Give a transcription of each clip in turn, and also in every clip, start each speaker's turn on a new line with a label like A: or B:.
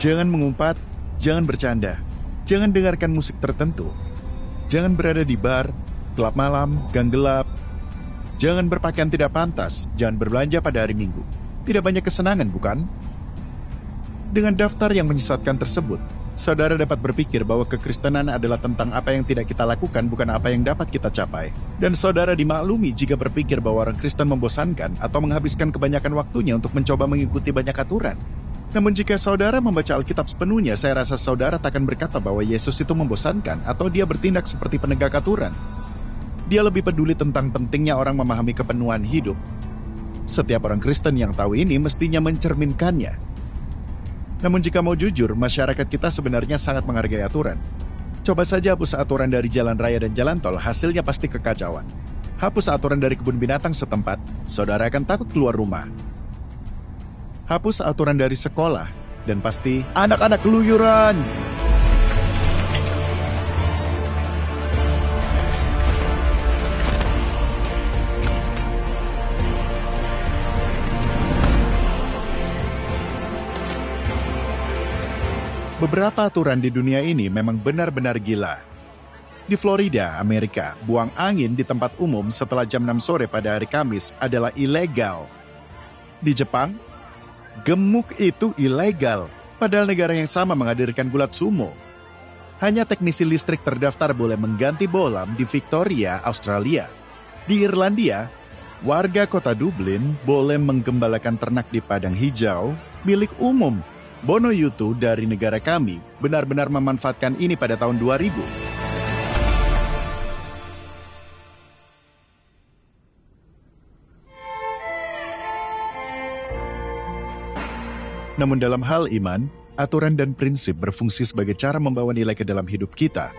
A: Jangan mengumpat, jangan bercanda, jangan dengarkan musik tertentu, jangan berada di bar, klub malam, gang gelap, jangan berpakaian tidak pantas, jangan berbelanja pada hari Minggu. Tidak banyak kesenangan, bukan? Dengan daftar yang menyesatkan tersebut, saudara dapat berpikir bahwa kekristenan adalah tentang apa yang tidak kita lakukan, bukan apa yang dapat kita capai. Dan saudara dimaklumi jika berpikir bahwa orang Kristen membosankan atau menghabiskan kebanyakan waktunya untuk mencoba mengikuti banyak aturan. Namun jika saudara membaca Alkitab sepenuhnya, saya rasa saudara takkan berkata bahwa Yesus itu membosankan atau dia bertindak seperti penegak aturan. Dia lebih peduli tentang pentingnya orang memahami kepenuhan hidup. Setiap orang Kristen yang tahu ini mestinya mencerminkannya. Namun jika mau jujur, masyarakat kita sebenarnya sangat menghargai aturan. Coba saja hapus aturan dari jalan raya dan jalan tol, hasilnya pasti kekacauan. Hapus aturan dari kebun binatang setempat, saudara akan takut keluar rumah. Hapus aturan dari sekolah, dan pasti anak-anak keluyuran. Beberapa aturan di dunia ini memang benar-benar gila. Di Florida, Amerika, buang angin di tempat umum setelah jam 6 sore pada hari Kamis adalah ilegal. Di Jepang, gemuk itu ilegal, padahal negara yang sama menghadirkan gulat sumo. Hanya teknisi listrik terdaftar boleh mengganti bohlam di Victoria, Australia. Di Irlandia, warga kota Dublin boleh menggembalakan ternak di padang hijau milik umum. Bono Yutu dari negara kami benar-benar memanfaatkan ini pada tahun 2000. Namun dalam hal iman, aturan dan prinsip berfungsi sebagai cara membawa nilai ke dalam hidup kita.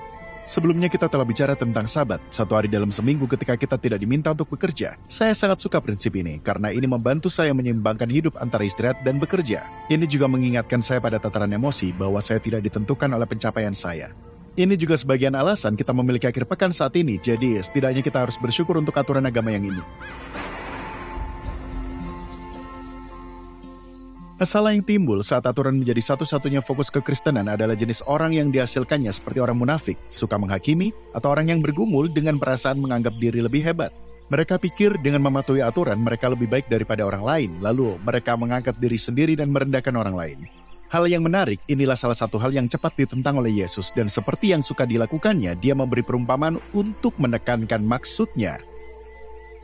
A: Sebelumnya kita telah bicara tentang Sabat, 1 hari dalam seminggu ketika kita tidak diminta untuk bekerja. Saya sangat suka prinsip ini, karena ini membantu saya menyeimbangkan hidup antara istirahat dan bekerja. Ini juga mengingatkan saya pada tataran emosi bahwa saya tidak ditentukan oleh pencapaian saya. Ini juga sebagian alasan kita memiliki akhir pekan saat ini, jadi setidaknya kita harus bersyukur untuk aturan agama yang ini. Masalah yang timbul saat aturan menjadi satu-satunya fokus kekristenan adalah jenis orang yang dihasilkannya seperti orang munafik, suka menghakimi, atau orang yang bergumul dengan perasaan menganggap diri lebih hebat. Mereka pikir dengan mematuhi aturan mereka lebih baik daripada orang lain, lalu mereka mengangkat diri sendiri dan merendahkan orang lain. Hal yang menarik, inilah salah satu hal yang cepat ditentang oleh Yesus, dan seperti yang suka dilakukannya, dia memberi perumpamaan untuk menekankan maksudnya.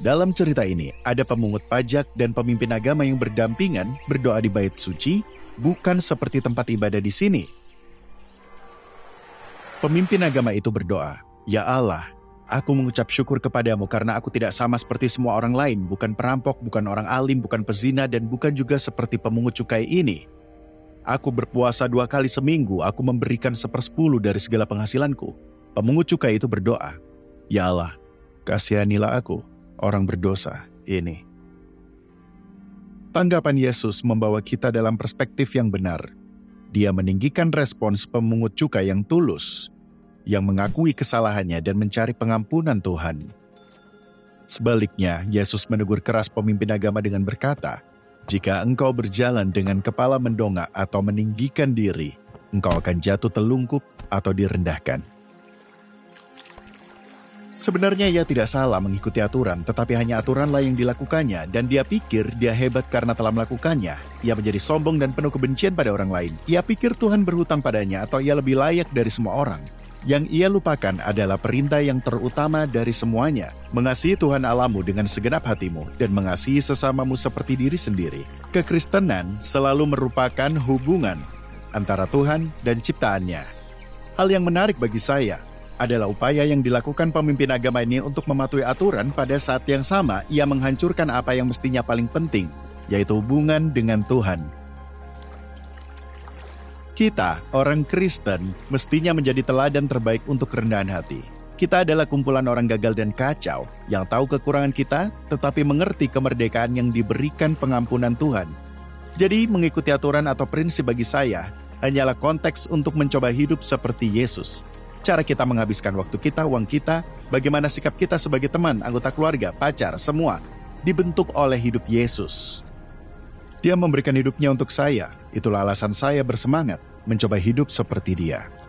A: Dalam cerita ini, ada pemungut pajak dan pemimpin agama yang berdampingan berdoa di bait suci, bukan seperti tempat ibadah di sini. Pemimpin agama itu berdoa, "Ya Allah, aku mengucap syukur kepadamu karena aku tidak sama seperti semua orang lain, bukan perampok, bukan orang alim, bukan pezina, dan bukan juga seperti pemungut cukai ini. Aku berpuasa 2 kali seminggu, aku memberikan 1/10 dari segala penghasilanku." Pemungut cukai itu berdoa, "Ya Allah, kasihanilah aku, orang berdosa ini." Tanggapan Yesus membawa kita dalam perspektif yang benar. Dia meninggikan respons pemungut cukai yang tulus, yang mengakui kesalahannya dan mencari pengampunan Tuhan. Sebaliknya, Yesus menegur keras pemimpin agama dengan berkata, "Jika engkau berjalan dengan kepala mendongak atau meninggikan diri, engkau akan jatuh telungkup atau direndahkan." Sebenarnya ia tidak salah mengikuti aturan, tetapi hanya aturanlah yang dilakukannya, dan dia pikir dia hebat karena telah melakukannya. Ia menjadi sombong dan penuh kebencian pada orang lain. Ia pikir Tuhan berhutang padanya atau ia lebih layak dari semua orang. Yang ia lupakan adalah perintah yang terutama dari semuanya, mengasihi Tuhan Allahmu dengan segenap hatimu dan mengasihi sesamamu seperti diri sendiri. Kekristenan selalu merupakan hubungan antara Tuhan dan ciptaannya. Hal yang menarik bagi saya adalah upaya yang dilakukan pemimpin agama ini untuk mematuhi aturan. Pada saat yang sama, ia menghancurkan apa yang mestinya paling penting, yaitu hubungan dengan Tuhan. Kita, orang Kristen, mestinya menjadi teladan terbaik untuk kerendahan hati. Kita adalah kumpulan orang gagal dan kacau, yang tahu kekurangan kita, tetapi mengerti kemerdekaan yang diberikan pengampunan Tuhan. Jadi, mengikuti aturan atau prinsip bagi saya, hanyalah konteks untuk mencoba hidup seperti Yesus. Cara kita menghabiskan waktu kita, uang kita, bagaimana sikap kita sebagai teman, anggota keluarga, pacar, semua dibentuk oleh hidup Yesus. Dia memberikan hidupnya untuk saya, itulah alasan saya bersemangat. mencoba hidup seperti dia.